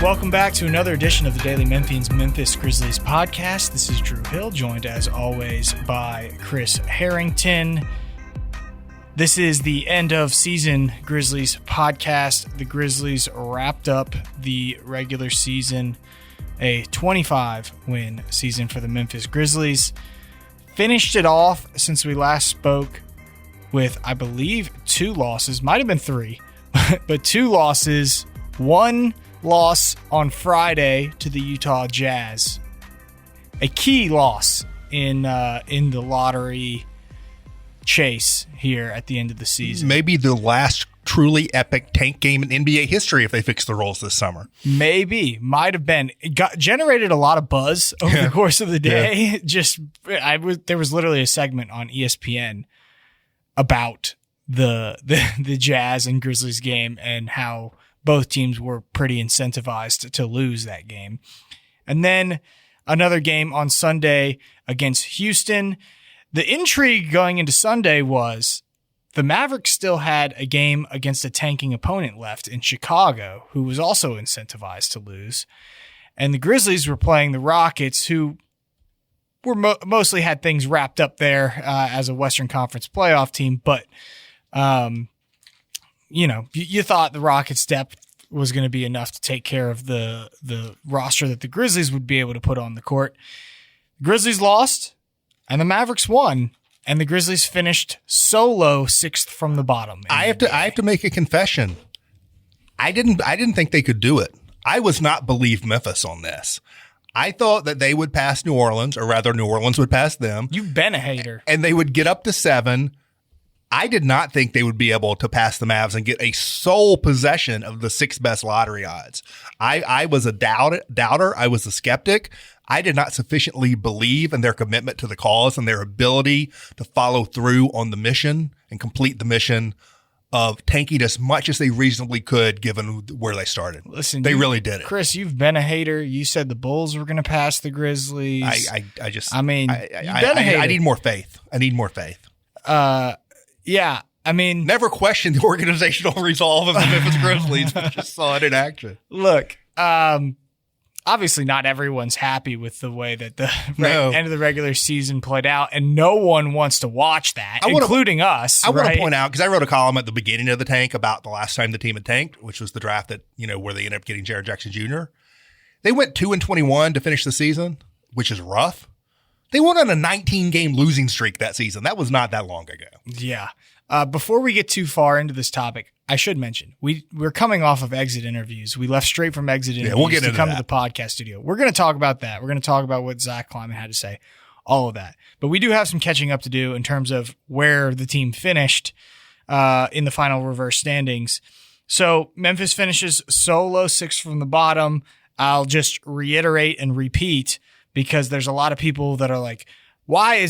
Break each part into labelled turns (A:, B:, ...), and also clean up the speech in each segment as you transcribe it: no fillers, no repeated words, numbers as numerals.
A: Welcome back to another edition of the Daily Memphians Memphis Grizzlies podcast. This is Drew Hill, joined as always by Chris Herrington. This is the end of season Grizzlies podcast. The Grizzlies wrapped up the regular season, a 25-win season for the Memphis Grizzlies. Finished it off since we last spoke with, I believe, 2 losses. Might have been 3, but 2 losses. 1 loss on Friday to the Utah Jazz. A key loss in the lottery chase here at the end of the season.
B: Maybe the last truly epic tank game in NBA history if they fix the rules this summer.
A: Maybe. Might have been. It generated a lot a buzz over the course of the day. Yeah. There was literally a segment on ESPN about the Jazz and Grizzlies game and how both teams were pretty incentivized to lose that game. And then another game on Sunday against Houston. The intrigue going into Sunday was the Mavericks still had a game against a tanking opponent left in Chicago, who was also incentivized to lose. And the Grizzlies were playing the Rockets, who were mostly had things wrapped up there as a Western Conference playoff team. But you thought the Rockets' depth was going to be enough to take care of the roster that the Grizzlies would be able to put on the court. The Grizzlies lost, and the Mavericks won, and the Grizzlies finished solo 6th from the bottom.
B: I have to make a confession. I didn't think they could do it. I was not believe Memphis on this. I thought that they would pass New Orleans, or rather New Orleans would pass them.
A: You've been a hater. And
B: they would get up to 7. I did not think they would be able to pass the Mavs and get a sole possession of the 6th best lottery odds. I was a doubter. I was a skeptic. I did not sufficiently believe in their commitment to the cause and their ability to follow through on the mission and complete the mission of tanking as much as they reasonably could given where they started.
A: Listen,
B: they really did it.
A: Chris, you've been a hater. You said the Bulls were going to pass the Grizzlies.
B: I need more faith.
A: Yeah, I mean,
B: never questioned the organizational resolve of the Memphis Grizzlies, but just saw it in action.
A: Look, obviously not everyone's happy with the way that the end of the regular season played out, and no one wants to watch that, including us.
B: I want to point out, because I wrote a column at the beginning of the tank about the last time the team had tanked, which was the draft that, where they ended up getting Jared Jackson Jr. They went 2-21 to finish the season, which is rough. They went on a 19-game losing streak that season. That was not that long ago.
A: Yeah. Before we get too far into this topic, I should mention, we're coming off of exit interviews. We left straight from exit interviews to come to the podcast studio. We're going to talk about that. We're going to talk about what Zach Kleiman had to say, all of that. But we do have some catching up to do in terms of where the team finished in the final reverse standings. So Memphis finishes solo 6th from the bottom. I'll just reiterate and repeat, because there's a lot of people that are like, why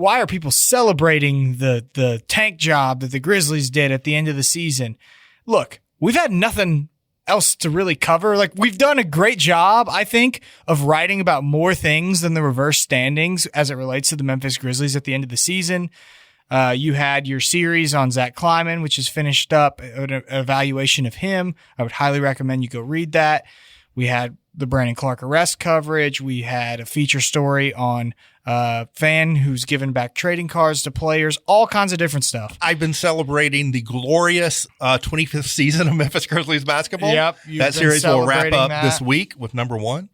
A: are people celebrating the tank job that the Grizzlies did at the end of the season? Look, we've had nothing else to really cover. Like, we've done a great job, I think, of writing about more things than the reverse standings as it relates to the Memphis Grizzlies at the end of the season. You had your series on Zach Kleiman, which is finished up, an evaluation of him. I would highly recommend you go read that. We had the Brandon Clark arrest coverage. We had a feature story on fan who's given back trading cards to players, all kinds of different stuff.
B: I've been celebrating the glorious 25th season of Memphis Grizzlies basketball.
A: Yep.
B: That series will wrap up this week with number 1.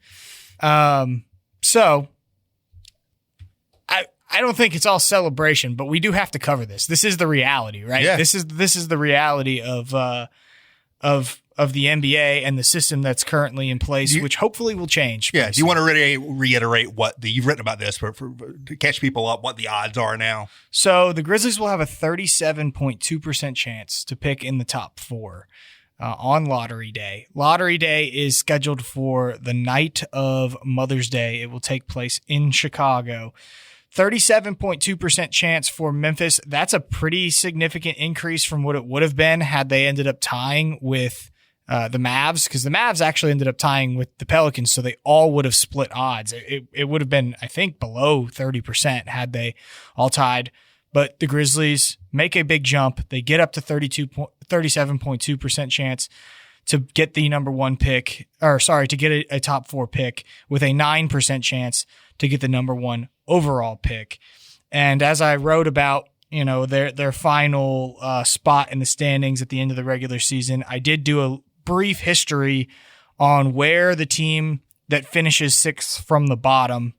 A: So I don't think it's all celebration, but we do have to cover this. This is the reality, right?
B: Yeah.
A: This is the reality of the NBA and the system that's currently in place, which hopefully will change.
B: Yeah. Do you want to reiterate you've written about this to catch people up, what the odds are now?
A: So the Grizzlies will have a 37.2% chance to pick in the top 4 on Lottery Day. Lottery Day is scheduled for the night of Mother's Day. It will take place in Chicago. 37.2% chance for Memphis. That's a pretty significant increase from what it would have been had they ended up tying with the Mavs, because the Mavs actually ended up tying with the Pelicans, so they all would have split odds. It would have been, I think, below 30% had they all tied. But the Grizzlies make a big jump. They get up to 37.2% chance to get the number 1 pick, to get a top 4 pick, with a 9% chance to get the number 1 overall pick. And as I wrote about, their final spot in the standings at the end of the regular season, I did do a brief history on where the team that finishes 6th from the bottom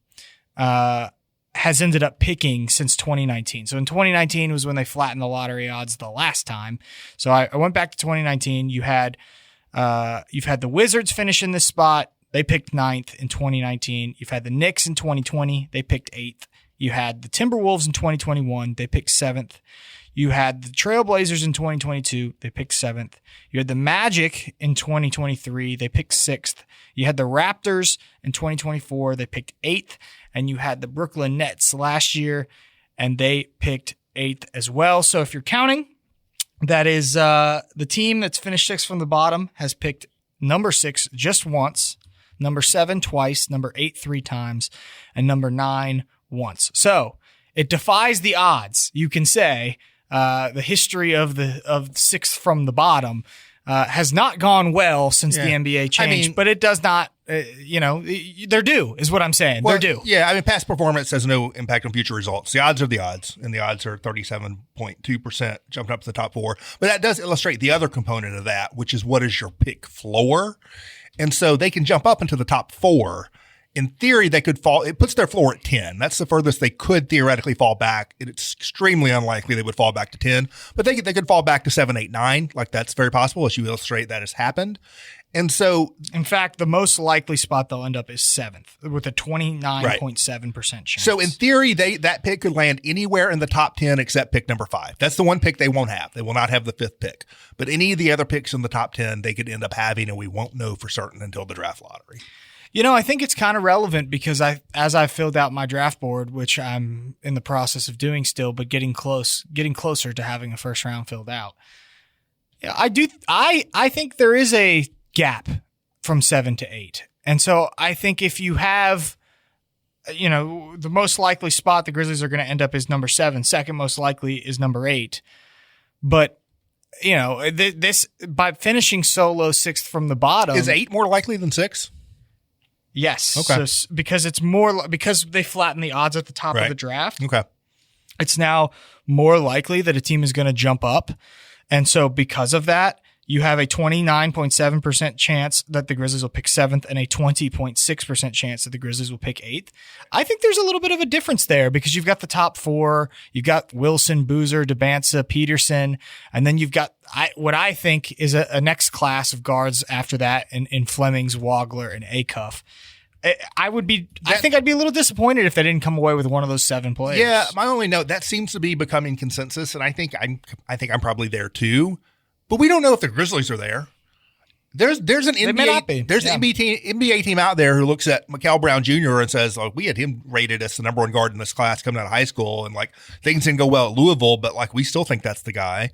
A: has ended up picking since 2019. So in 2019 was when they flattened the lottery odds the last time. So I went back to 2019. You've had the Wizards finish in this spot. They picked 9th in 2019. You've had the Knicks in 2020. They picked 8th. You had the Timberwolves in 2021. They picked 7th. You had the Trailblazers in 2022. They picked 7th. You had the Magic in 2023. They picked 6th. You had the Raptors in 2024. They picked 8th. And you had the Brooklyn Nets last year, and they picked 8th as well. So if you're counting, that is the team that's finished 6th from the bottom has picked number 6 just once, number 7 twice, number 8 3 times, and number 9 once. So it defies the odds, you can say. The history of 6th from the bottom has not gone well since the NBA changed, but it does not, they're due is what I'm saying. They're due.
B: Yeah. Past performance has no impact on future results. The odds are the odds, and the odds are 37.2% jumping up to the top 4. But that does illustrate the other component of that, which is what is your pick floor? And so they can jump up into the top 4. In theory, they could fall. It puts their floor at 10. That's the furthest they could theoretically fall back. It's extremely unlikely they would fall back to 10, but they could fall back to 7, 8, 9. Like, that's very possible, as you illustrate that has happened. And so,
A: in fact, the most likely spot they'll end up is 7th with a 29.7% chance.
B: So in theory, that pick could land anywhere in the top 10 except pick number 5. That's the one pick they won't have. They will not have the 5th pick. But any of the other picks in the top 10, they could end up having, and we won't know for certain until the draft lottery.
A: I think it's kind of relevant because as I filled out my draft board, which I'm in the process of doing still, but getting closer to having a first round filled out. I think there is a gap from 7 to 8. And so I think if you have, the most likely spot the Grizzlies are going to end up is number 7. Second most likely is number 8. But, this by finishing so low 6th from the bottom.
B: Is 8 more likely than 6?
A: Yes.
B: Okay.
A: So, because they flatten the odds at the top of the draft.
B: Okay.
A: It's now more likely that a team is going to jump up. And so because of that, you have a 29.7% chance that the Grizzlies will pick 7th and a 20.6% chance that the Grizzlies will pick 8th. I think there's a little bit of a difference there because you've got the top 4. You've got Wilson, Boozer, Debansa, Peterson, and then you've got what I think is a next class of guards after that in Flemings, Wagler, and Acuff. I think I'd be a little disappointed if they didn't come away with one of those 7 players.
B: Yeah, my only note, that seems to be becoming consensus, and I think I'm probably there too. But we don't know if the Grizzlies are there. There's an NBA team out there who looks at Mikal Brown Jr. and says, "Oh, we had him rated as the number 1 guard in this class coming out of high school, and things didn't go well at Louisville, but we still think that's the guy."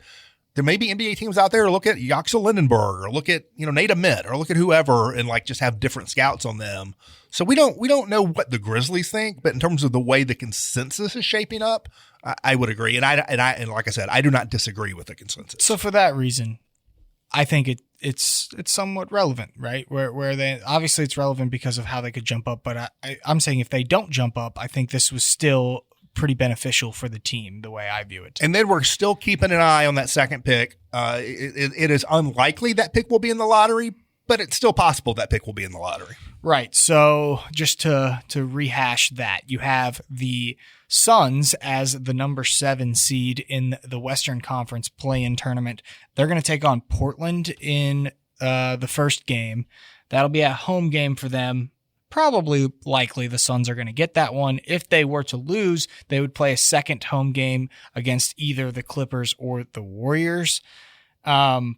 B: There may be NBA teams out there who look at Yaxel Lindenberg or look at Nate Amit or look at whoever and just have different scouts on them. So we don't know what the Grizzlies think, but in terms of the way the consensus is shaping up, I would agree. And like I said, I do not disagree with the consensus.
A: So for that reason, I think it's somewhat relevant, right? Where they obviously it's relevant because of how they could jump up, but I'm saying if they don't jump up, I think this was still pretty beneficial for the team the way I view it.
B: And then we're still keeping an eye on that 2nd pick. It is unlikely that pick will be in the lottery, but it's still possible that pick will be in the lottery.
A: Right. So just to rehash that, you have the Suns as the number 7 seed in the Western Conference play-in tournament. They're going to take on Portland in the first game. That'll be a home game for them. Probably likely the Suns are going to get that one. If they were to lose, they would play a second home game against either the Clippers or the Warriors. I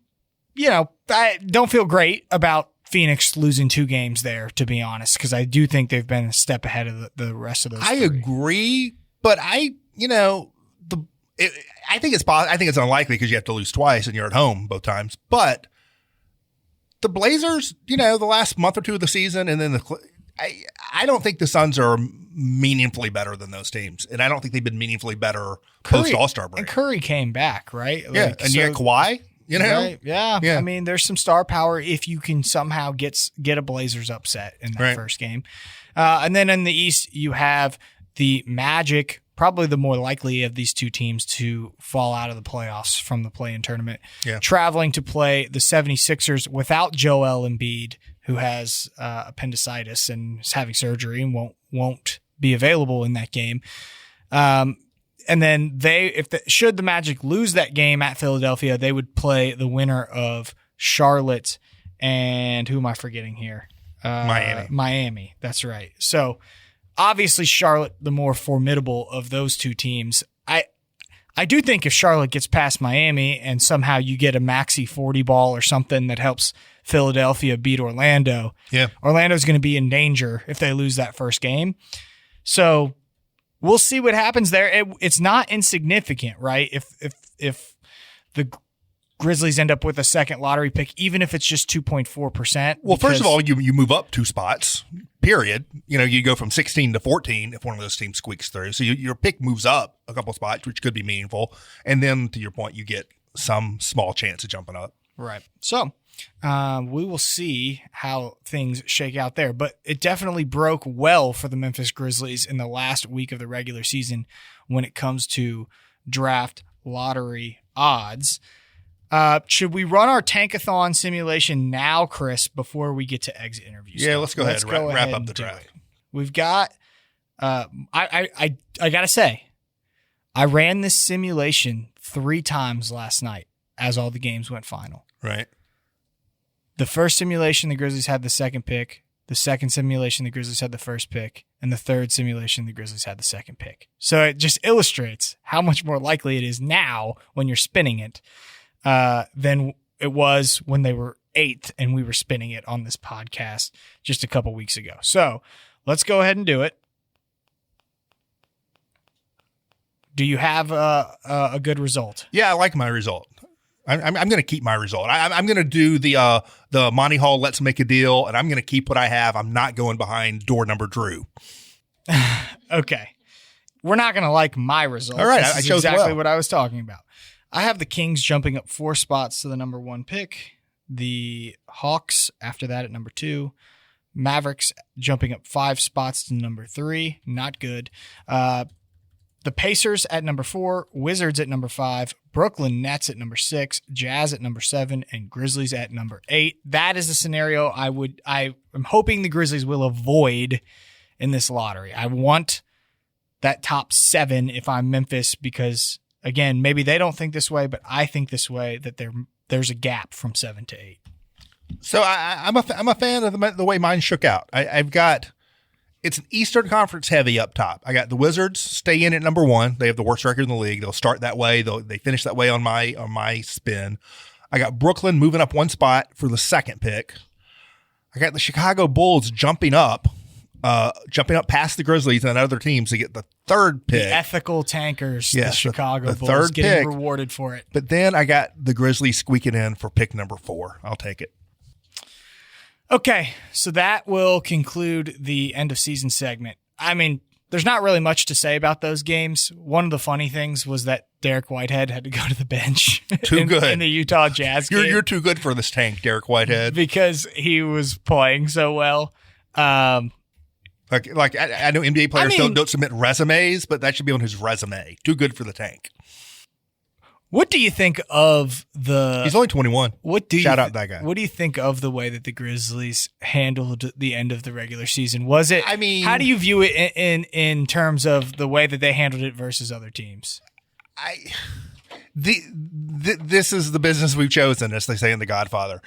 A: don't feel great about Phoenix losing 2 games there, to be honest, because I do think they've been a step ahead of the rest of those.
B: I agree, but I think it's unlikely because you have to lose twice and you're at home both times. But the Blazers, the last month or 2 of the season, and then I don't think the Suns are meaningfully better than those teams, and I don't think they've been meaningfully better post All-Star break.
A: And Curry came back, right?
B: Yeah, and you got Kawhi. You know?
A: Right. Yeah. I mean, there's some star power if you can somehow get a Blazers upset in that first game. And then in the East, you have the Magic, probably the more likely of these two teams to fall out of the playoffs from the play-in tournament, traveling to play the 76ers without Joel Embiid, who has appendicitis and is having surgery and won't be available in that game. And then should the Magic lose that game at Philadelphia, they would play the winner of Charlotte and who am I forgetting here? Miami. That's right. So obviously Charlotte, the more formidable of those two teams. I do think if Charlotte gets past Miami and somehow you get a maxi 40 ball or something that helps Philadelphia beat Orlando, Orlando's going to be in danger if they lose that first game. So we'll see what happens there. It's not insignificant, right? If the Grizzlies end up with a second lottery pick, even if it's just 2.4%.
B: Well, first of all, you move up 2 spots, period. You go from 16 to 14 if one of those teams squeaks through. So your pick moves up a couple spots, which could be meaningful. And then, to your point, you get some small chance of jumping up.
A: Right. So we will see how things shake out there. But it definitely broke well for the Memphis Grizzlies in the last week of the regular season when it comes to draft lottery odds. Should we run our tankathon simulation now, Chris, before we get to exit interviews?
B: Yeah, let's go ahead and wrap up the draft.
A: We've got, I gotta say, I ran this simulation 3 times last night as all the games went final.
B: Right.
A: The first simulation, the Grizzlies had the second pick. The second simulation, the Grizzlies had the first pick. And the third simulation, the Grizzlies had the second pick. So it just illustrates how much more likely it is now when you're spinning it than it was when they were 8th and we were spinning it on this podcast just a couple weeks ago. So let's go ahead and do it. Do you have a good result?
B: Yeah, I like my result. I'm going to keep my result. I'm going to do the Monty Hall Let's Make a Deal, and I'm going to keep what I have. I'm not going behind door number Drew.
A: Okay. We're not going to like my result.
B: All right,
A: I chose exactly what I was talking about. I have the Kings jumping up 4 spots to the number 1 pick. The Hawks after that at number 2. Mavericks jumping up 5 spots to number 3. Not good. The Pacers at number 4. Wizards at number 5. Brooklyn Nets at number 6. Jazz at number 7. And Grizzlies at number 8. That is the scenario I am hoping the Grizzlies will avoid in this lottery. I want that top 7 if I'm Memphis because, again, maybe they don't think this way, but I think this way, that there's a gap from 7 to 8.
B: So I'm a fan of the way mine shook out. I've got, it's an Eastern Conference heavy up top. I got the Wizards stay in at number 1. They have the worst record in the league. They'll start that way. They finish that way on my spin. I got Brooklyn moving up 1 spot for the second pick. I got the Chicago Bulls jumping up past the Grizzlies and other teams to get the third pick.
A: The ethical tankers, the Chicago Bulls, third getting pick, rewarded for it.
B: But then I got the Grizzlies squeaking in for pick number 4. I'll take it.
A: Okay, so that will conclude the end of season segment. I mean, there's not really much to say about those games. One of the funny things was that Derek Whitehead had to go to the bench in the Utah Jazz game.
B: You're too good for this tank, Derek Whitehead.
A: Because he was playing so well.
B: Like I know NBA players don't submit resumes, but that should be on his resume. Too good for the tank.
A: What do you think of the...
B: He's only 21. Shout out that guy.
A: What do you think of the way that the Grizzlies handled the end of the regular season? Was it... I mean... How do you view it in terms of the way that they handled it versus other teams?
B: This is the business we've chosen, as they say in The Godfather.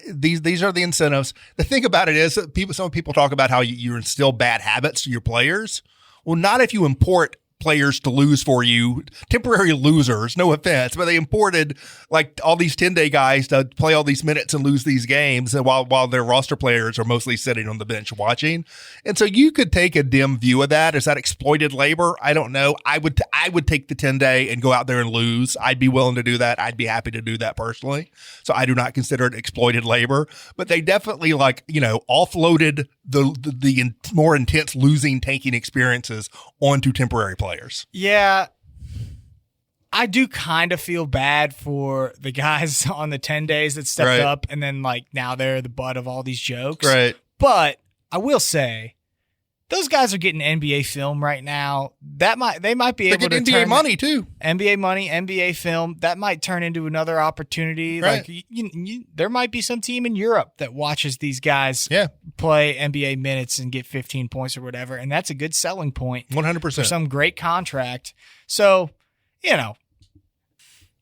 B: These are the incentives. The thing about it is that some people talk about how you instill bad habits to your players. Well, not if you import players to lose for you, temporary losers, no offense, but they imported like all these 10-day guys to play all these minutes and lose these games while their roster players are mostly sitting on the bench watching. And so you could take a dim view of that. Is that exploited labor? I don't know. I would take the 10-day and go out there and lose. I'd be willing to do that. I'd be happy to do that personally. So I do not consider it exploited labor, but they definitely offloaded the more intense losing, tanking experiences onto temporary players. Yeah.
A: I mean,
B: I know NBA players don't submit resumes, but that should be on his resume. Too good for the tank.
A: What do you think of the way that the Grizzlies handled the end of the regular season? Was it... I mean, how do you view it in terms of the way that they handled it versus other teams?
B: I
A: I do kind of feel bad for the guys on the 10 days that stepped up and then like now they're the butt of all these jokes.
B: Right.
A: But I will say those guys are getting NBA film right now. They might be able to
B: NBA money too.
A: NBA money, NBA film. That might turn into another opportunity.
B: Right.
A: Like there might be some team in Europe that watches these guys play NBA minutes and get 15 points or whatever, and that's a good selling point.
B: 100%
A: for some great contract. So,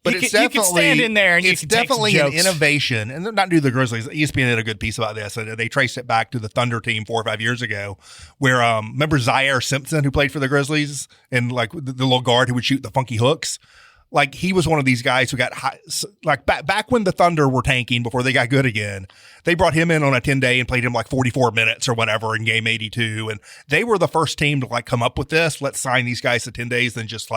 B: but
A: you can stand in there and you can take some jokes.
B: An innovation, and not do the Grizzlies. ESPN did a good piece about this. They traced it back to the Thunder team 4 or 5 years ago, where remember Zaire Simpson, who played for the Grizzlies, and like the little guard who would shoot the funky hooks. Like he was one of these guys who got high, like back when the Thunder were tanking before they got good again. They brought him in on a 10-day and played him like 44 minutes or whatever in game 82, and they were the first team to like come up with this. Let's sign these guys to 10 days, then just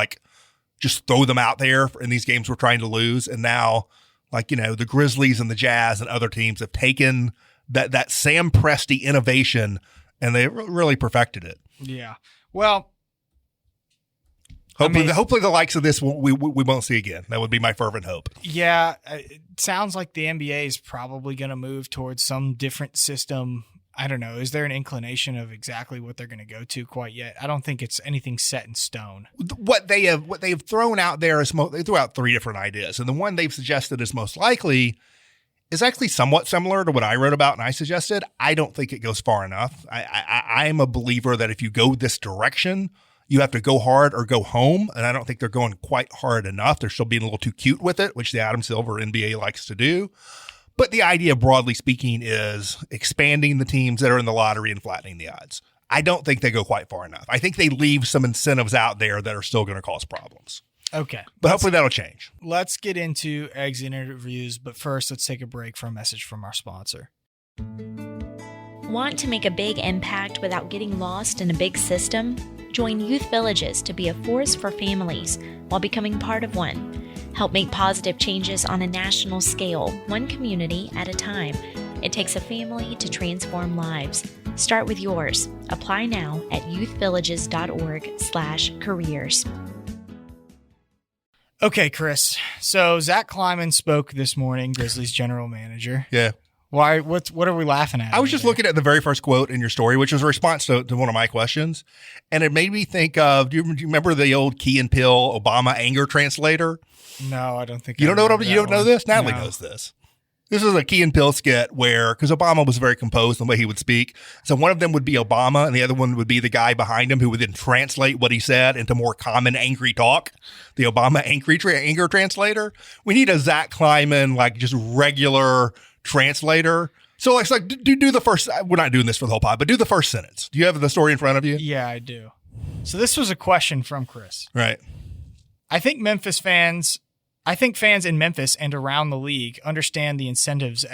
B: throw them out there in these games we're trying to lose. And now, the Grizzlies and the Jazz and other teams have taken that Sam Presti innovation and they really perfected it.
A: Yeah. Well,
B: hopefully the likes of this we won't see again. That would be my fervent hope.
A: Yeah. It sounds like the NBA is probably going to move towards some different system. I don't know. Is there an inclination of exactly what they're going to go to quite yet? I don't think it's anything set in stone.
B: What they've thrown out there is they threw out 3 different ideas, and the one they've suggested is most likely is actually somewhat similar to what I wrote about and I suggested. I don't think it goes far enough. I'm a believer that if you go this direction, you have to go hard or go home, and I don't think they're going quite hard enough. They're still being a little too cute with it, which the Adam Silver NBA likes to do. But the idea, broadly speaking, is expanding the teams that are in the lottery and flattening the odds. I don't think they go quite far enough. I think they leave some incentives out there that are still going to cause problems.
A: Okay.
B: But hopefully that'll change.
A: Let's get into exit interviews, but first let's take a break for a message from our sponsor.
C: Want to make a big impact without getting lost in a big system? Join Youth Villages to be a force for families while becoming part of one. Help make positive changes on a national scale, one community at a time. It takes a family to transform lives. Start with yours. Apply now at youthvillages.org/careers.
A: Okay, Chris. So Zach Kleiman spoke this morning, Grizzlies general manager.
B: Yeah.
A: Why? What are we laughing at?
B: I was just looking at the very first quote in your story, which was a response to one of my questions. And it made me think of, do you remember the old Key and Peele Obama anger translator?
A: No, I don't think
B: you don't know this? Natalie knows this. This is a Key and Peele skit because Obama was very composed in the way he would speak. So one of them would be Obama and the other one would be the guy behind him who would then translate what he said into more common angry talk. The Obama anger translator. We need a Zach Kleiman, just regular translator. So it's like, do the first, we're not doing this for the whole pod, but do the first sentence. Do you have the story in front of you?
A: Yeah, I do. So this was a question from Chris.
B: Right.
A: I think fans in Memphis and around the league understand the incentives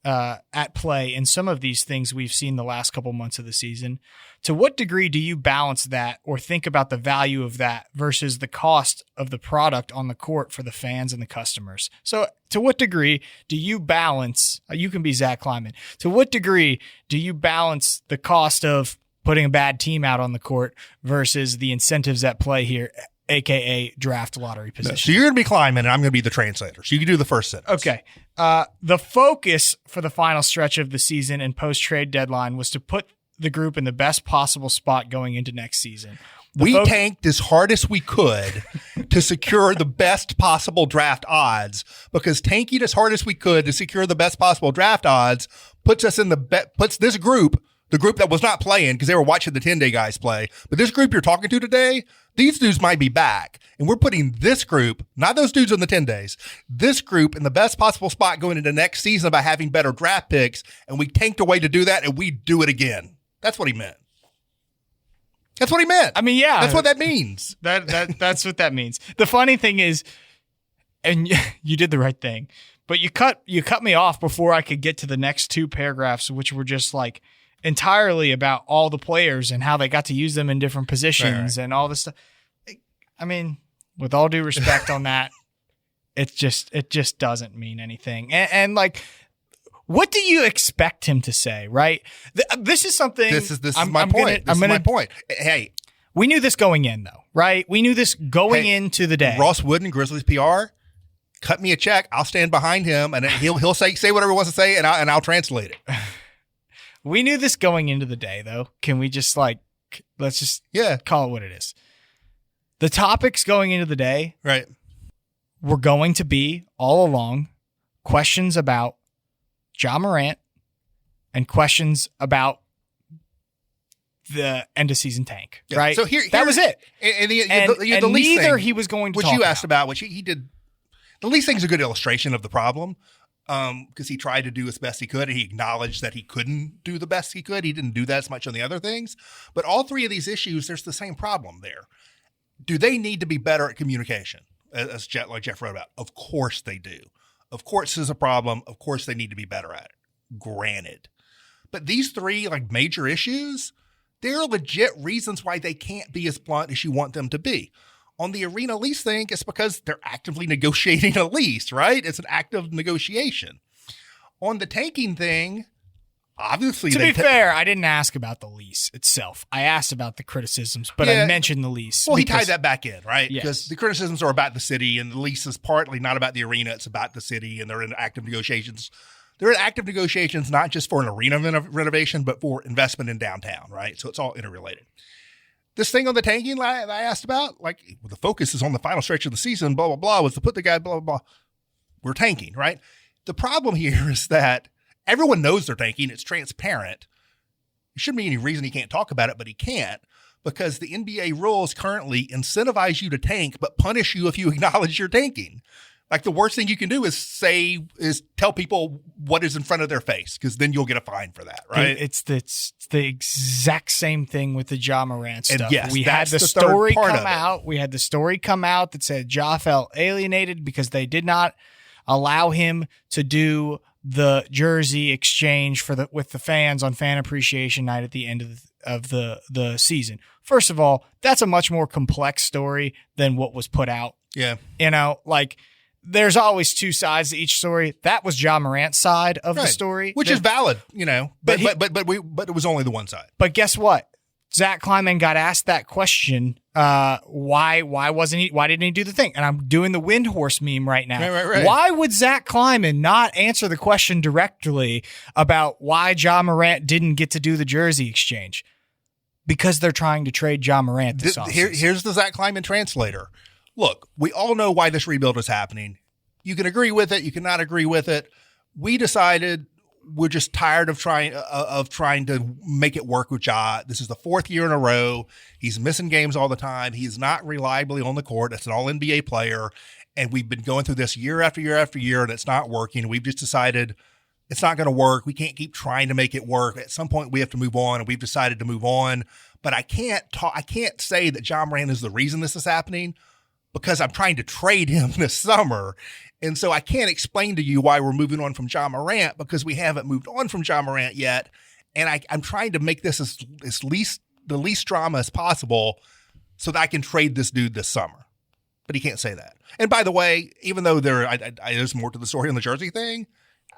A: at play in some of these things we've seen the last couple months of the season. To what degree do you balance that or think about the value of that versus the cost of the product on the court for the fans and the customers? So to what degree do you balance, you can be Zach Kleiman, to what degree do you balance the cost of putting a bad team out on the court versus the incentives at play here, AKA draft lottery position?
B: So you're going to be Kleiman and I'm going to be the translator. So you can do the first sentence.
A: Okay. The focus for the final stretch of the season and post-trade deadline was to put the group in the best possible spot going into next season.
B: We tanked as hard as we could to secure the best possible draft odds, because tanking as hard as we could to secure the best possible draft odds puts us in puts this group, the group that was not playing because they were watching the 10-day guys play, but this group you're talking to today, these dudes might be back. And we're putting this group, not those dudes on the 10 days, this group in the best possible spot going into next season by having better draft picks. And we tanked away to do that, and we do it again. That's what he meant. That's what he meant.
A: I mean, yeah.
B: That's what that means.
A: That's what that means. The funny thing is, and you did the right thing, but you cut me off before I could get to the next 2 paragraphs, which were just entirely about all the players and how they got to use them in different positions and all this stuff. I mean, with all due respect on that, it just doesn't mean anything. And what do you expect him to say, right? This is something.
B: This is my point. This is my point. Hey,
A: We knew this going in, though, right? We knew this going into the day.
B: Ross Wooden, Grizzlies PR, cut me a check. I'll stand behind him, and he'll say whatever he wants to say, and I'll translate it.
A: We knew this going into the day, though. Can we just let's just call it what it is. The topics going into the day,
B: right,
A: were going to be all along questions about Ja Morant and questions about the end of season tank, right?
B: So that was it. And the least
A: neither
B: thing,
A: he was going to
B: which
A: talk
B: you asked about, which he did. The least thing's a good illustration of the problem, because he tried to do as best he could, and he acknowledged that he couldn't do the best he could. He didn't do that as much on the other things, but all three of these issues, there's the same problem there. Do they need to be better at communication, as Jeff wrote about? Of course they do. Of course there's a problem. Of course they need to be better at it. Granted. But these three major issues, there are legit reasons why they can't be as blunt as you want them to be. On the arena lease thing, it's because they're actively negotiating a lease, right? It's an active negotiation. On the tanking thing, obviously,
A: to be fair, I didn't ask about the lease itself. I asked about the criticisms, but I mentioned the lease.
B: Well, he tied that back in, right? Because the criticisms are about the city, and the lease is partly not about the arena. It's about the city, and they're in active negotiations. They're in active negotiations not just for an arena renovation, but for investment in downtown, right? So it's all interrelated. This thing on the tanking that I asked about, the focus is on the final stretch of the season, blah, blah, blah, was to put the guy, blah, blah, blah. We're tanking, right? The problem here is that everyone knows they're tanking. It's transparent. There shouldn't be any reason he can't talk about it, but he can't, because the NBA rules currently incentivize you to tank, but punish you if you acknowledge you're tanking. The worst thing you can do is tell people what is in front of their face, because then you'll get a fine for that, right?
A: It's the exact same thing with the Ja Morant stuff.
B: And yes,
A: we had the story come out. We had the story come out that said Ja felt alienated because they did not allow him to do the jersey exchange with the fans on Fan Appreciation Night at the end of the season. First of all, that's a much more complex story than what was put out.
B: Yeah,
A: there's always two sides to each story. That was Ja Morant's side of the story,
B: which is valid, but it was only the one side.
A: But guess what? Zach Kleiman got asked that question. Why didn't he do the thing? And I'm doing the Windhorse meme right now.
B: Right.
A: Why would Zach Kleiman not answer the question directly about why Ja Morant didn't get to do the jersey exchange? Because they're trying to trade Ja Morant this offseason.
B: Here's the Zach Kleiman translator. Look, we all know why this rebuild is happening. You can agree with it. You cannot agree with it. We decided we're just tired of trying to make it work with Ja. This is the fourth year in a row. He's missing games all the time. He's not reliably on the court. That's an all-NBA player. And we've been going through this year after year after year, and it's not working. We've just decided it's not going to work. We can't keep trying to make it work. At some point, we have to move on, and we've decided to move on. But I can't say that Ja Morant is the reason this is happening, because I'm trying to trade him this summer. And so I can't explain to you why we're moving on from Ja Morant, because we haven't moved on from Ja Morant yet. And I'm trying to make this the least drama as possible so that I can trade this dude this summer. But he can't say that. And by the way, even though there's more to the story on the jersey thing,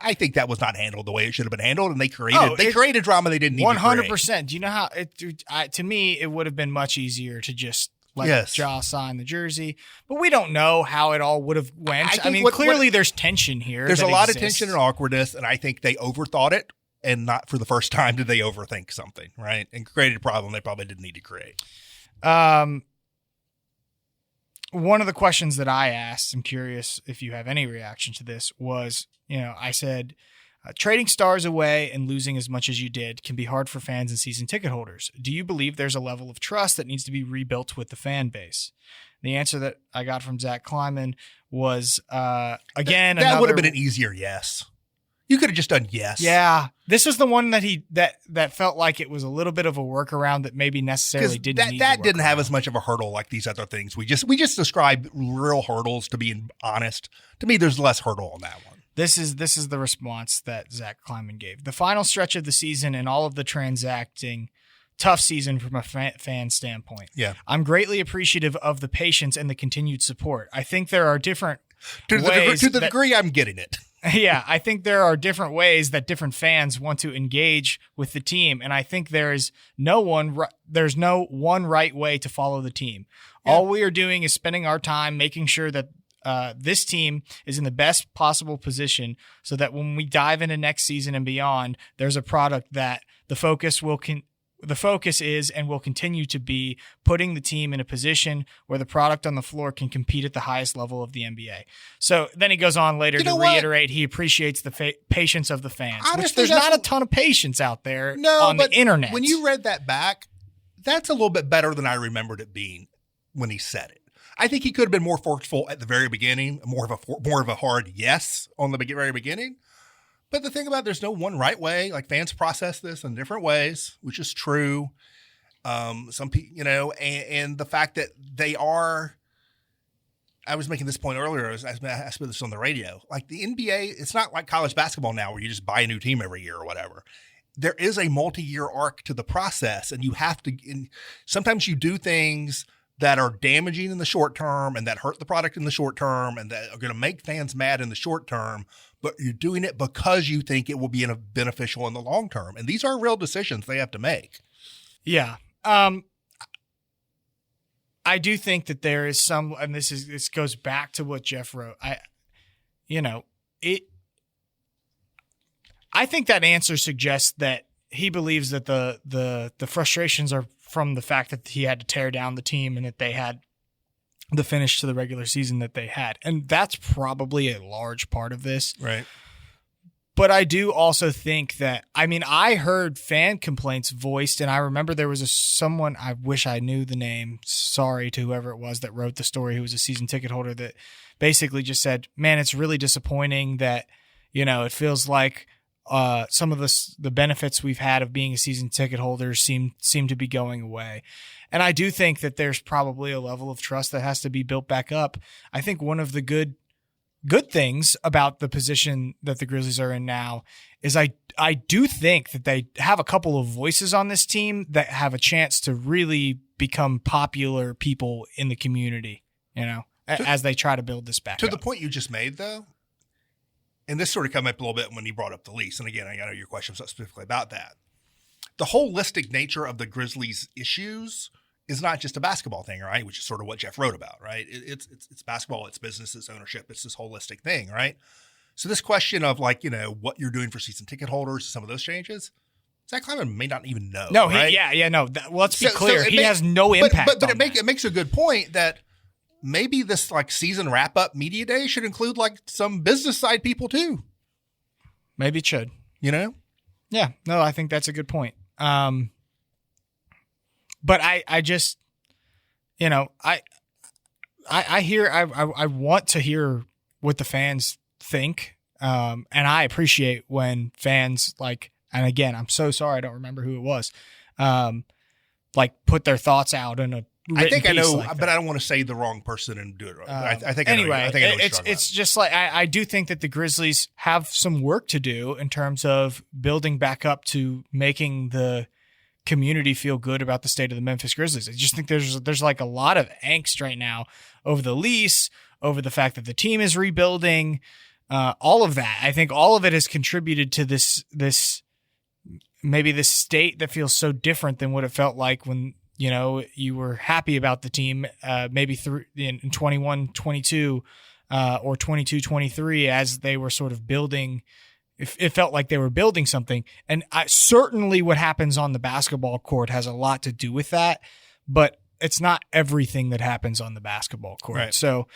B: I think that was not handled the way it should have been handled. And they created drama they didn't need
A: 100%. Do you know how to me, it would have been much easier to just let Ja sign the jersey, but we don't know how it all would have went. I mean, clearly there's tension here.
B: There's a lot of tension and awkwardness, and I think they overthought it, and not for the first time did they overthink something, right? And created a problem they probably didn't need to create.
A: One of the questions that I asked, I'm curious if you have any reaction to this, was, I said, trading stars away and losing as much as you did can be hard for fans and season ticket holders. Do you believe there's a level of trust that needs to be rebuilt with the fan base? The answer that I got from Zach Kleiman was, again,
B: that would have been an easier yes. You could have just done yes.
A: Yeah. This was the one that felt like it was a little bit of a workaround that maybe necessarily didn't need
B: that didn't have as much of a hurdle like these other things. We just described real hurdles, to be honest. To me, there's less hurdle on that one.
A: This is the response that Zach Kleiman gave. The final stretch of the season and all of the transacting, tough season from a fan standpoint.
B: Yeah.
A: I'm greatly appreciative of the patience and the continued support. I think there are different ways.
B: To the degree I'm getting it.
A: Yeah, I think there are different ways that different fans want to engage with the team, and I think there's no one right way to follow the team. Yeah. All we are doing is spending our time making sure that this team is in the best possible position so that when we dive into next season and beyond, there's a product that the focus is and will continue to be putting the team in a position where the product on the floor can compete at the highest level of the NBA. So then he goes on later to reiterate he appreciates the patience of the fans, which there's not a ton of patience out there on the internet.
B: When you read that back, that's a little bit better than I remembered it being when he said it. I think he could have been more forceful at the very beginning, more of a hard yes on the very beginning. But the thing about there's no one right way. Like fans process this in different ways, which is true. Some people, and the fact that they are. I was making this point earlier. I said this on the radio. Like the NBA, it's not like college basketball now where you just buy a new team every year or whatever. There is a multi-year arc to the process, and you have to. And sometimes you do things that are damaging in the short term and that hurt the product in the short term and that are going to make fans mad in the short term, but you're doing it because you think it will be beneficial in the long term. And these are real decisions they have to make.
A: Yeah. I do think that there is some, and this goes back to what Jeff wrote. I think that answer suggests that he believes that the frustrations are from the fact that he had to tear down the team and that they had the finish to the regular season that they had. And that's probably a large part of this.
B: Right.
A: But I do also think that, I heard fan complaints voiced, and I remember there was someone, I wish I knew the name, sorry to whoever it was that wrote the story, who was a season ticket holder, that basically just said, man, it's really disappointing that, it feels like some of the benefits we've had of being a season ticket holder seem to be going away. And I do think that there's probably a level of trust that has to be built back up. I think one of the good things about the position that the Grizzlies are in now is I do think that they have a couple of voices on this team that have a chance to really become popular people in the community, as they try to build this back up.
B: To the point you just made, though, and this sort of came up a little bit when you brought up the lease. And again, I know your question was not specifically about that. The holistic nature of the Grizzlies' issues is not just a basketball thing, right? Which is sort of what Jeff wrote about, right? It's basketball, it's business, it's ownership, it's this holistic thing, right? So this question of what you're doing for season ticket holders, some of those changes, Zach Kleiman may not even know.
A: No,
B: right?
A: Let's be clear. He has no impact.
B: But it makes a good point that maybe this season wrap up media day should include some business side people too.
A: Maybe it should.
B: Yeah.
A: No, I think that's a good point. But I just, I want to hear what the fans think. And I appreciate when fans and again, I'm so sorry, I don't remember who it was. Put their thoughts out in a
B: I think I know, but I don't want to say the wrong person and do it wrong. I think
A: anyway,
B: I know
A: it's just I do think that the Grizzlies have some work to do in terms of building back up to making the community feel good about the state of the Memphis Grizzlies. I just think there's a lot of angst right now over the lease, over the fact that the team is rebuilding, all of that. I think all of it has contributed to this maybe this state that feels so different than what it felt like when you were happy about the team, maybe in 21-22 or 22-23 as they were sort of building. It felt like they were building something. And certainly what happens on the basketball court has a lot to do with that, but it's not everything that happens on the basketball court.
B: Right.
A: So,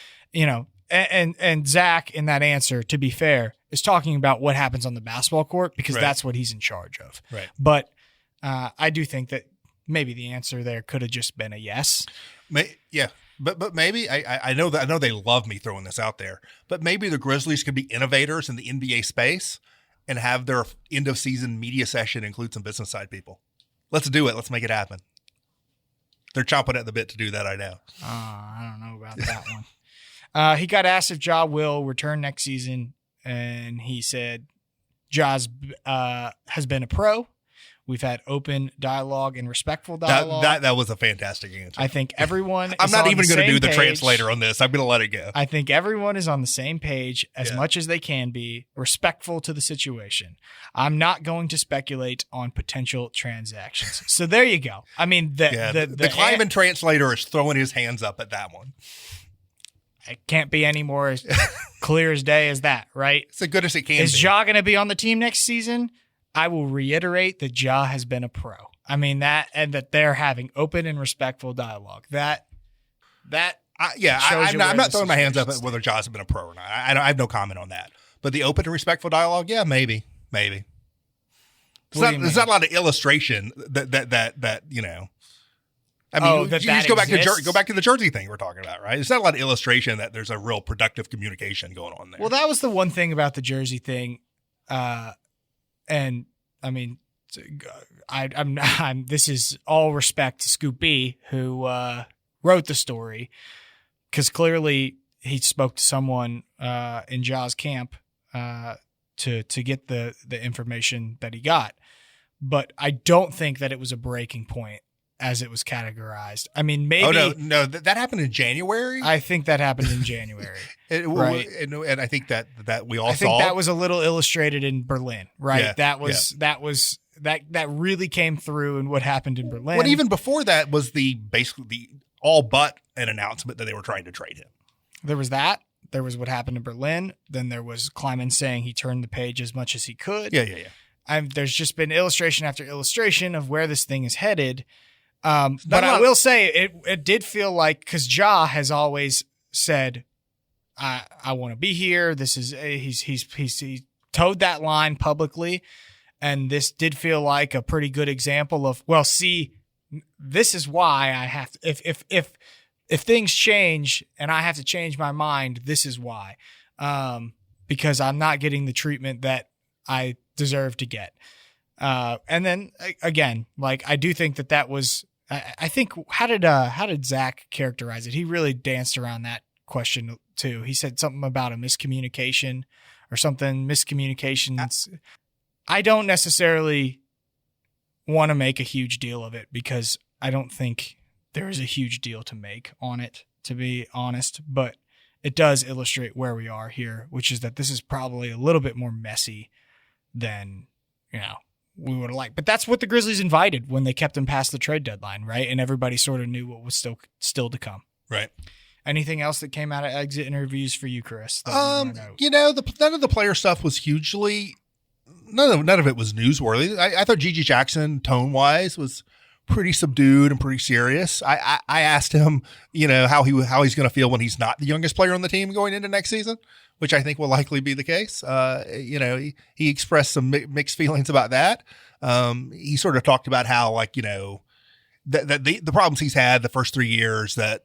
A: and Zach in that answer, to be fair, is talking about what happens on the basketball court because that's what he's in charge of.
B: Right.
A: But I do think that maybe the answer there could have just been a yes.
B: Yeah. But maybe I know they love me throwing this out there, but maybe the Grizzlies could be innovators in the NBA space and have their end of season media session include some business side people. Let's do it. Let's make it happen. They're chomping at the bit to do that. I know.
A: I don't know about that one. He got asked if Ja will return next season, and he said Ja has been a pro. We've had open dialogue and respectful dialogue.
B: That was a fantastic answer.
A: I think everyone
B: I'm not even going to do the
A: page.
B: translator on this. I'm going to let it go.
A: I think everyone is on the same page as much as they can be, respectful to the situation. I'm not going to speculate on potential transactions. So there you go. I mean, the
B: Kleiman translator is throwing his hands up at that one.
A: It can't be any more clear as day as that, right?
B: It's as good as it can
A: Is
B: be.
A: Ja going to be on the team next season? I will reiterate that Ja has been a pro. I mean, that they're having open and respectful dialogue. I'm not throwing my hands up at whether Ja's been a pro or not.
B: I have no comment on that. But the open and respectful dialogue, yeah, maybe. There's not a lot of illustration that you know. I mean, you just go back to the jersey thing we're talking about, right? It's not a lot of illustration that there's a real productive communication going on there.
A: Well, that was the one thing about the jersey thing. And I mean, I'm this is all respect to Scoop B, who wrote the story, because clearly he spoke to someone in Ja's camp to get the information that he got. But I don't think that it was a breaking point as it was categorized. I mean, maybe.
B: Oh, no, that happened in January?
A: I think that happened in January.
B: Right. And I think that we all saw.
A: I think that was a little illustrated in Berlin, right? Yeah, that really came through in what happened in Berlin.
B: Well, even before that was basically the all but an announcement that they were trying to trade him.
A: There was that. There was what happened in Berlin. Then there was Kleiman saying he turned the page as much as he could.
B: Yeah.
A: There's just been illustration after illustration of where this thing is headed. But I will say it did feel like, because Ja has always said, I want to be here. This is he towed that line publicly, and this did feel like a pretty good example of, well, see, this is why I have to, if things change and I have to change my mind, this is why, because I'm not getting the treatment that I deserve to get. And then again, like, I do think that was, I think, how did Zach characterize it? He really danced around that question too. He said something about a miscommunication or something. Miscommunications. I don't necessarily want to make a huge deal of it, because I don't think there is a huge deal to make on it, to be honest, but it does illustrate where we are here, which is that this is probably a little bit more messy than, we would have liked. But that's what the Grizzlies invited when they kept him past the trade deadline, right? And everybody sort of knew what was still to come.
B: Right.
A: Anything else that came out of exit interviews for you, Chris?
B: None of the player stuff was hugely, none of it was newsworthy. I thought Gigi Jackson, tone-wise, was pretty subdued and pretty serious. I asked him, how he's going to feel when he's not the youngest player on the team going into next season, which I think will likely be the case. He expressed some mixed feelings about that. He sort of talked about how, like, that the problems he's had the first 3 years, that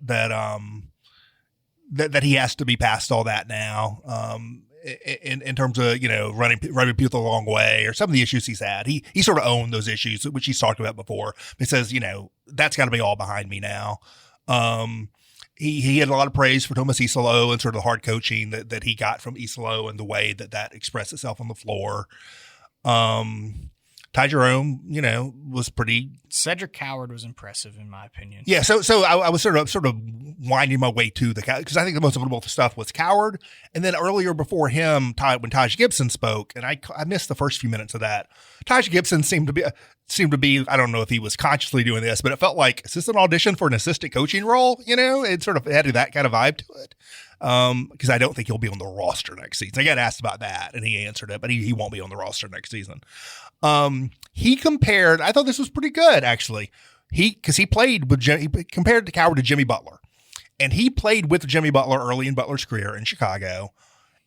B: he has to be past all that now. In terms of, running people the wrong way, or some of the issues he's had, he sort of owned those issues, which he's talked about before. He says, that's got to be all behind me now. He had a lot of praise for Thomas Isolo and sort of the hard coaching that he got from Isolo and the way that expressed itself on the floor. Ty Jerome, was pretty.
A: Cedric Howard was impressive in my opinion.
B: Yeah, so I was sort of winding my way to because I think the most notable stuff was Coward, and then earlier before him, when Taj Gibson spoke, and I missed the first few minutes of that. Taj Gibson seemed to be. I don't know if he was consciously doing this, but it felt like, is this an audition for an assistant coaching role? It sort of had that kind of vibe to it. Because I don't think he'll be on the roster next season. I got asked about that, and he answered it, but he won't be on the roster next season. He compared, I thought this was pretty good, actually. Because he played with, he compared Coward to Jimmy Butler. And he played with Jimmy Butler early in Butler's career in Chicago.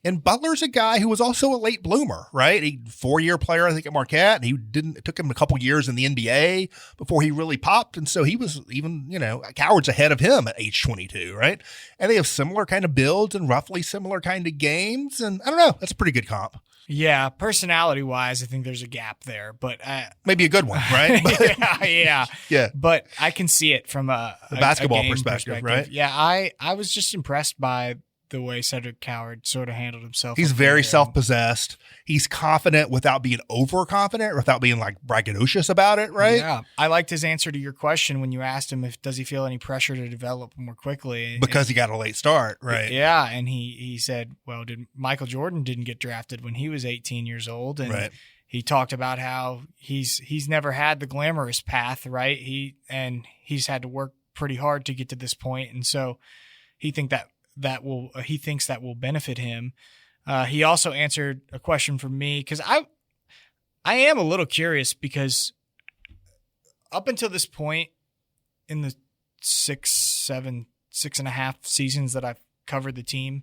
B: And Butler's a guy who was also a late bloomer, right? He 4-year player, I think, at Marquette. It took him a couple years in the NBA before he really popped. And so he was even, Coward's ahead of him at age 22, right? And they have similar kind of builds and roughly similar kind of games. And I don't know, that's a pretty good comp.
A: Yeah, personality-wise, I think there's a gap there, but
B: maybe a good one, right?
A: Yeah. But I can see it from a
B: basketball perspective, right?
A: Yeah, I was just impressed by the way Cedric Coward sort of handled himself.
B: He's very self-possessed. He's confident without being overconfident or without being like braggadocious about it, right?
A: Yeah. I liked his answer to your question when you asked him does he feel any pressure to develop more quickly?
B: Because he got a late start, right?
A: Yeah. And he said, well, Michael Jordan didn't get drafted when he was 18 years old. And he talked about how he's never had the glamorous path, right? He's had to work pretty hard to get to this point. And so he thinks that will benefit him. He also answered a question from me because I am a little curious because up until this point in the 6.5 seasons that I've covered the team,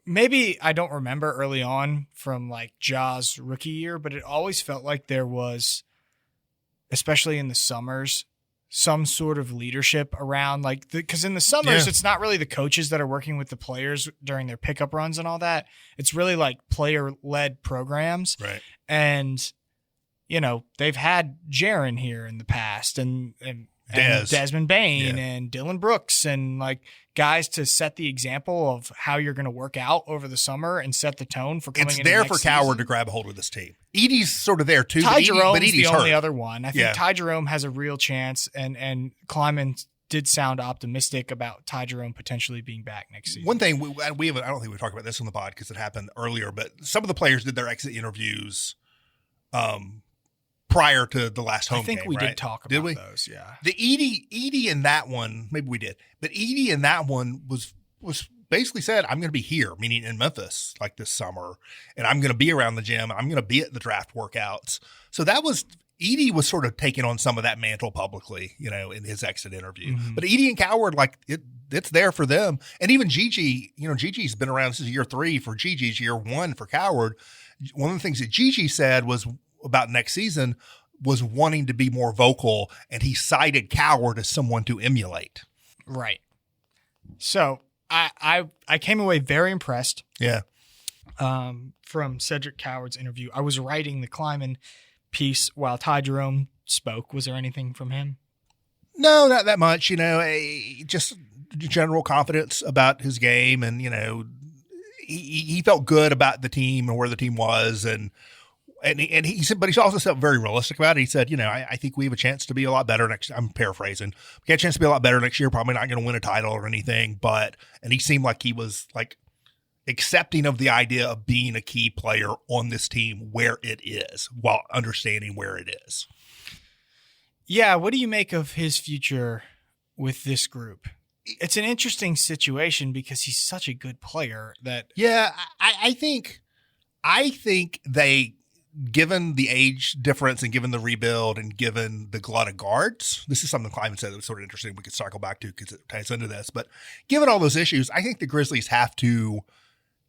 A: maybe I don't remember early on from like Ja's rookie year, but it always felt like there was, especially in the summers, some sort of leadership around because in the summers, it's not really the coaches that are working with the players during their pickup runs and all that. It's really like player led programs.
B: Right.
A: And, they've had Jaren here in the past and Desmond Bain and Dylan Brooks and like guys to set the example of how you're going to work out over the summer and set the tone for coming in.
B: It's there for Coward to grab a hold of this team. Edie's sort of there too.
A: Ty Jerome's
B: Edie's
A: the only
B: hurt.
A: other one. I think Ty Jerome has a real chance, and Kleiman did sound optimistic about Ty Jerome potentially being back next season.
B: One thing we haven't, I don't think we talked about this on the pod because it happened earlier, but some of the players did their exit interviews prior to the last home game.
A: I think we did talk about those, yeah.
B: The Edie in that one, maybe we did, but Edie in that one was basically said, I'm going to be here, meaning in Memphis, like this summer, and I'm going to be around the gym. I'm going to be at the draft workouts. So Edie was sort of taking on some of that mantle publicly, in his exit interview. Mm-hmm. But Edie and Coward, it's there for them. And even Gigi, Gigi's been around since year 3 for Gigi's year 1 for Coward. One of the things that Gigi said was about next season was wanting to be more vocal, and he cited Coward as someone to emulate.
A: Right. So I came away very impressed.
B: Yeah.
A: From Cedric Coward's interview. I was writing the Kleiman piece while Ty Jerome spoke. Was there anything from him?
B: No, not that much. Just general confidence about his game, and he felt good about the team and where the team was, and he said, but he also felt very realistic about it. He said, I think we have a chance to be a lot better next. I'm paraphrasing. We got a chance to be a lot better next year. Probably not going to win a title or anything, and he seemed like he was like accepting of the idea of being a key player on this team where it is, while understanding where it is.
A: Yeah. What do you make of his future with this group? It's an interesting situation because he's such a good player that.
B: Yeah, I think they, given the age difference and given the rebuild and given the glut of guards, this is something Kleiman said that was sort of interesting. We could cycle back to because it ties into this. But given all those issues, I think the Grizzlies have to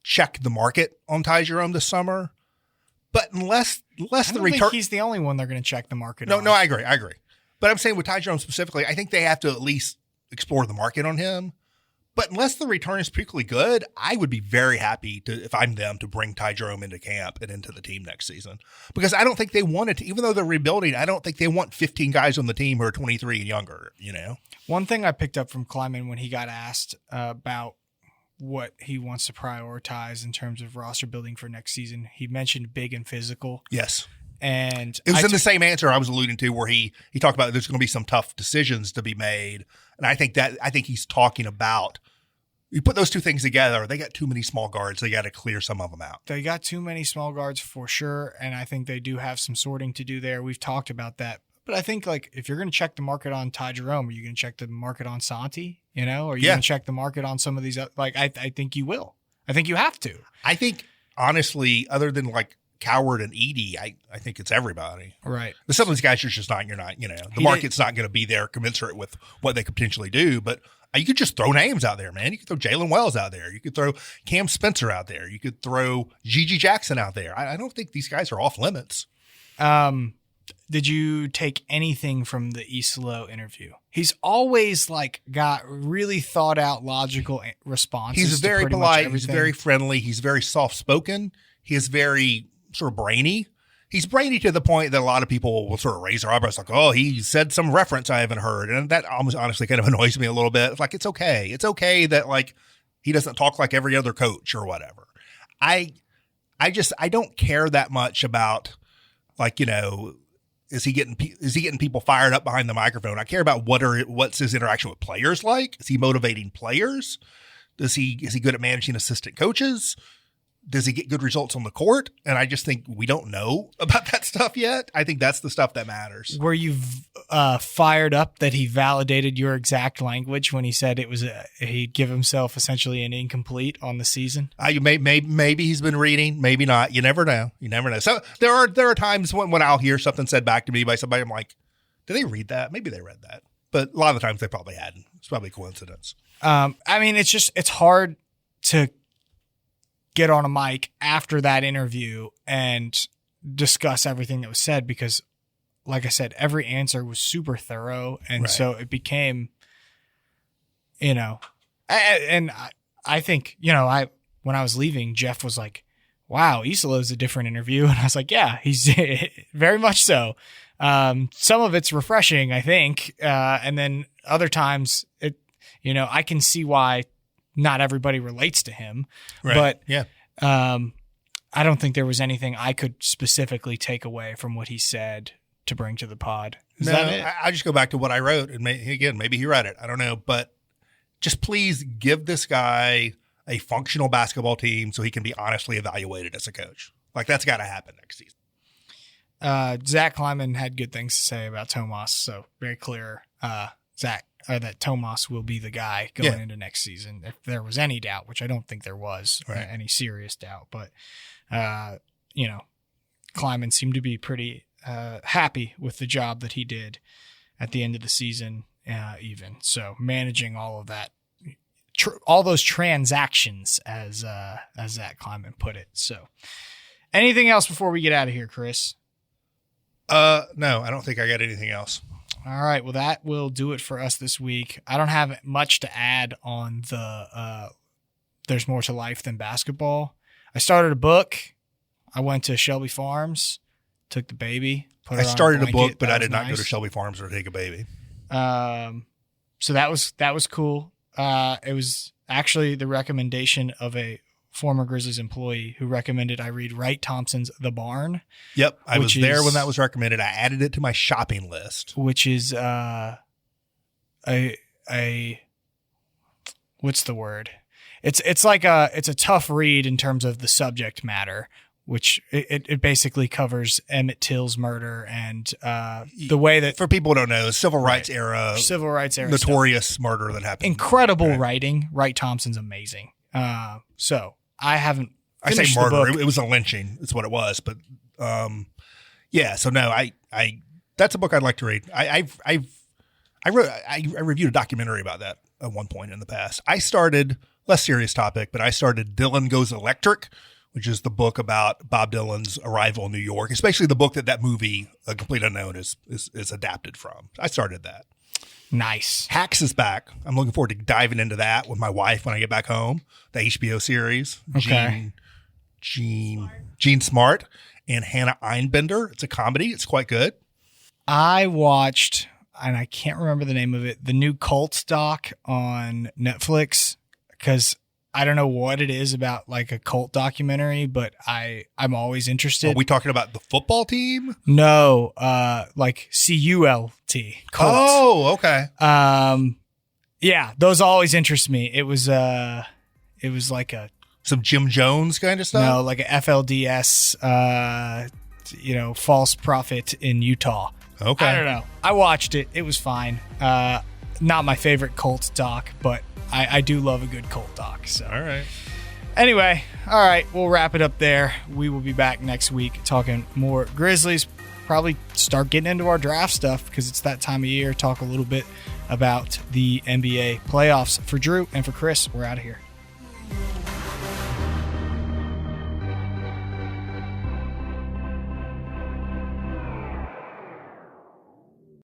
B: check the market on Ty Jerome this summer. But unless the return,
A: think he's the only one they're going to check the market on.
B: No, I agree. But I'm saying with Ty Jerome specifically, I think they have to at least explore the market on him. But unless the return is particularly good, I would be very happy if I'm them, to bring Ty Jerome into camp and into the team next season. Because I don't think they wanted to, even though they're rebuilding, I don't think they want 15 guys on the team who are 23 and younger,
A: One thing I picked up from Kleiman when he got asked about what he wants to prioritize in terms of roster building for next season, he mentioned big and physical.
B: Yes.
A: And
B: it was in the same answer I was alluding to, where he talked about there's going to be some tough decisions to be made. And I think he's talking about, you put those two things together, they got too many small guards. They got to clear some of them out.
A: They got too many small guards for sure. And I think they do have some sorting to do there. We've talked about that. But I think if you're going to check the market on Ty Jerome, are you going to check the market on Santi? Or are you going to check the market on some of these? I think you will. I think you have to.
B: I think, honestly, other than Coward and Edie, I think it's everybody.
A: Right.
B: Some of these guys are just not, the market's not going to be there commensurate with what they could potentially do. But you could just throw names out there, man. You could throw Jalen Wells out there. You could throw Cam Spencer out there. You could throw Gigi Jackson out there. I don't think these guys are off limits.
A: Did you take anything from the Islo interview? He's always got really thought out, logical responses.
B: He's very polite. He's very friendly. He's very soft spoken. He is very sort of brainy. He's brainy to the point that a lot of people will sort of raise their eyebrows he said some reference I haven't heard. And that almost honestly kind of annoys me a little bit. It's okay. It's okay that He doesn't talk like every other coach or whatever. I don't care that much about, like, is he getting people fired up behind the microphone? I care about what's his interaction with players like. Is he motivating players? Is he good at managing assistant coaches? Does he get good results on the court? And I just think we don't know about that stuff yet. I think that's the stuff that matters.
A: Were you fired up that he validated your exact language when he said it was he'd give himself essentially an incomplete on the season?
B: Maybe he's been reading, maybe not. You never know. So there are times when I'll hear something said back to me by somebody. I'm like, did they read that? Maybe they read that, but a lot of the times they probably hadn't. It's probably a coincidence.
A: It's hard to get on a mic after that interview and discuss everything that was said because, like I said, every answer was super thorough. And so it became, and I think, when I was leaving, Jeff was like, wow, Isolo's a different interview. And I was like, yeah, he's very much so. Some of it's refreshing, I think. And then other times I can see why not everybody relates to him, but I don't think there was anything I could specifically take away from what he said to bring to the pod. Is that it?
B: I just go back to what I wrote, and maybe he read it. I don't know, but just please give this guy a functional basketball team so he can be honestly evaluated as a coach. Like, that's got to happen next season.
A: Zach Kleiman had good things to say about Tomas, so very clear. That Tomas will be the guy going into next season. If there was any doubt, which I don't think there was any serious doubt, but Kleiman seemed to be pretty happy with the job that he did at the end of the season, even. So managing all of that, all those transactions, as Zach Kleiman put it. So anything else before we get out of here, Chris?
B: No, I don't think I got anything else.
A: All right. Well, that will do it for us this week. I don't have much to add on the There's More to Life Than Basketball. I started a book. I went to Shelby Farms, took the baby.
B: I started a book, but I did not go to Shelby Farms or take a baby.
A: So that was cool. It was actually the recommendation of a former Grizzlies employee who recommended I read Wright Thompson's The Barn.
B: Yep. I was there when that was recommended. I added it to my shopping list.
A: Which is what's the word? It's a tough read in terms of the subject matter, which it basically covers Emmett Till's murder and the way that,
B: for people who don't know, civil rights era notorious stuff. Murder that happened.
A: Incredible writing. Wright Thompson's amazing. So I haven't finished
B: murder.
A: The book.
B: It was a lynching. It's what it was. But so no, I that's a book I'd like to read. I reviewed a documentary about that at one point in the past. I started, less serious topic, but I started Dylan Goes Electric, which is the book about Bob Dylan's arrival in New York, especially the book that movie, A Complete Unknown, is adapted from. I started that.
A: Nice.
B: Hacks is back. I'm looking forward to diving into that with my wife when I get back home. The HBO series.
A: Okay.
B: Gene Smart and Hannah Einbender. It's a comedy. It's quite good.
A: I watched, and I can't remember the name of it, the new Cult doc on Netflix, because I don't know what it is about like a cult documentary, but I'm always interested.
B: Are we talking about the football team?
A: No, like CULT. Cult.
B: Oh, okay.
A: Yeah, those always interest me. It was like
B: some Jim Jones kind of stuff.
A: No, like a FLDS, false prophet in Utah.
B: Okay.
A: I don't know. I watched it. It was fine. Not my favorite cult doc, but I do love a good cult doc. So.
B: All right.
A: Anyway, all right, we'll wrap it up there. We will be back next week talking more Grizzlies. Probably start getting into our draft stuff because it's that time of year. Talk a little bit about the NBA playoffs. For Drew and for Chris, we're out of here.